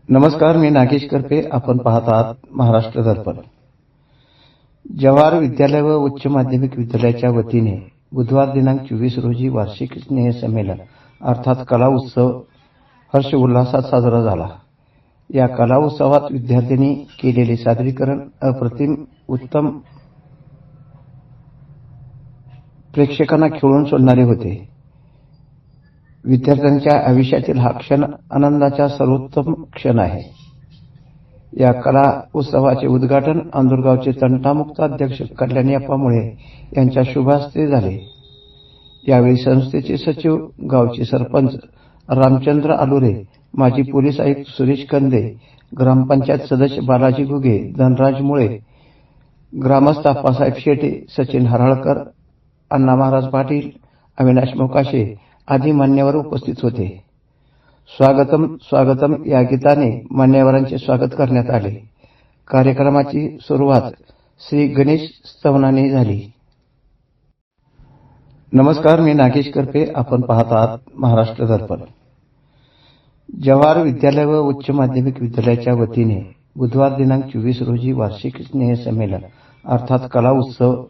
नमस्कार, मी नागेश करपे. आपण पाहत आहात महाराष्ट्र दर्पण. जवाहर विद्यालय व उच्च माध्यमिक विद्यालयाच्या वतीने बुधवार दिनांक 24 रोजी वार्षिक स्नेहसंमेलन अर्थात कला उत्सव हर्ष उल्हासात साजरा झाला. या कला उत्सवात विद्यार्थ्यांनी केलेले सादरीकरण अप्रतिम उत्तम, प्रेक्षकांना खिळून सोडणारे होते. विद्यार्थ्यांच्या आयुष्यातील हा क्षण आनंदाचा सर्वोत्तम क्षण आहे. या कला उत्सवाचे उद्घाटन अंदुरगावचे तंटामुक्त अध्यक्ष कल्याणप्पा मुळे यांच्या शुभ हस्ते झाले. यावेळी संस्थेचे सचिव, गावचे सरपंच रामचंद्र आलुरे, माजी पोलीस आयुक्त सुरेश कंदे, ग्रामपंचायत सदस्य बालाजी घुगे, धनराज मुळे, ग्रामस्थ आप्पासाहेब शेटे, सचिन हराळकर, अण्णा महाराज पाटील, अविनाश मोकाशे आदी मान्यवर उपस्थित होते. स्वागतम स्वागतम या गीताने मान्यवरांचे स्वागत करण्यात आले. कार्यक्रमाची सुरुवात श्री गणेश स्तवनाने झाली. नमस्कार, मी नागेश करपे. आपण पाहत आहात महाराष्ट्र दर्पण. जवाहर विद्यालय व उच्च माध्यमिक विद्यालयाच्या वतीने बुधवार दिनांक 24 रोजी वार्षिक स्नेहसंमेलन अर्थात कला उत्सव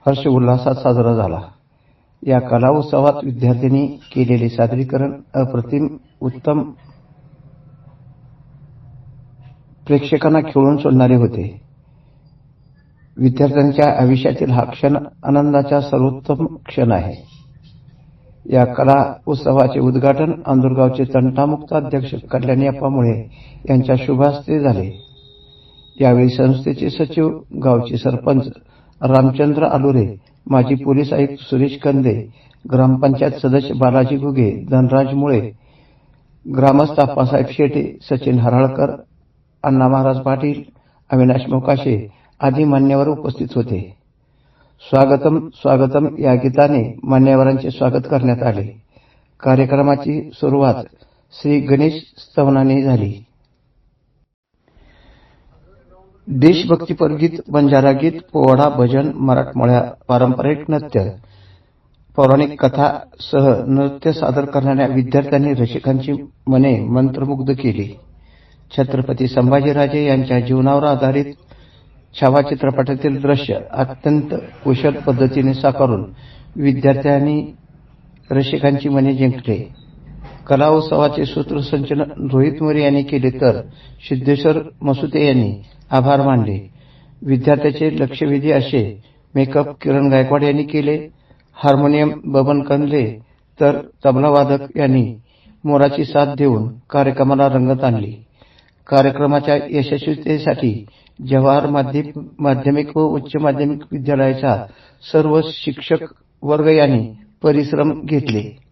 हर्ष उल्हासात साजरा झाला. या कला उत्सवात विद्यार्थ्यांनी केलेले सादरीकरण अप्रतिम उत्तम, प्रेक्षकांना खिळून सोडणारे होते. विद्यार्थ्यांच्या आयुष्यातील हा क्षण आनंदाचा सर्वोत्तम क्षण आहे. या कला उत्सवाचे उद्घाटन अंदुरगावचे तंटामुक्त अध्यक्ष कल्याणप्पा मुळे यांच्या शुभ हस्ते झाले. यावेळी संस्थेचे सचिव, गावचे सरपंच रामचंद्र आलुरे, माजी पोलीस आयुक्त सुरेश कंदे, ग्रामपंचायत सदस्य बालाजी घुगे, धनराज मुळे, ग्रामस्थ आप्पासाहेब शेटे, सचिन हराळकर, अण्णा महाराज पाटील, अविनाश मोकाशे आदी मान्यवर उपस्थित होते. स्वागतम स्वागतम या गीताने मान्यवरांचे स्वागत करण्यात आले. कार्यक्रमाची सुरुवात श्री गणेश स्तवनाने झाली. देशभक्तीपर गीत, बंजारा गीत, पोवाडा, भजन, मराठमोळ्या पारंपरिक नृत्य, पौराणिक कथा सह नृत्य सादर करणाऱ्या विद्यार्थ्यांनी रसिकांची मने मंत्रमुग्ध केली. छत्रपती संभाजीराजे यांच्या जीवनावर आधारित छावा चित्रपटातील दृश्य अत्यंत कुशल पद्धतीने साकारून विद्यार्थ्यांनी रसिकांची मने जिंकले. कला उत्सवाचे सूत्रसंचलन रोहित मोरे यांनी केले तर सिद्धेश्वर मसुते यांनी आभार मानले. विद्यार्थ्याचे लक्षवेधी असे मेकअप किरण गायकवाड यांनी केले. हार्मोनियम बबन कंदले तर तबलावादक यांनी मोराची साथ देऊन कार्यक्रमाला रंगत आणली. कार्यक्रमाच्या यशस्वीतेसाठी जवाहर माध्यमिक व उच्च माध्यमिक विद्यालयाच्या सर्व शिक्षक वर्ग यांनी परिश्रम घेतले.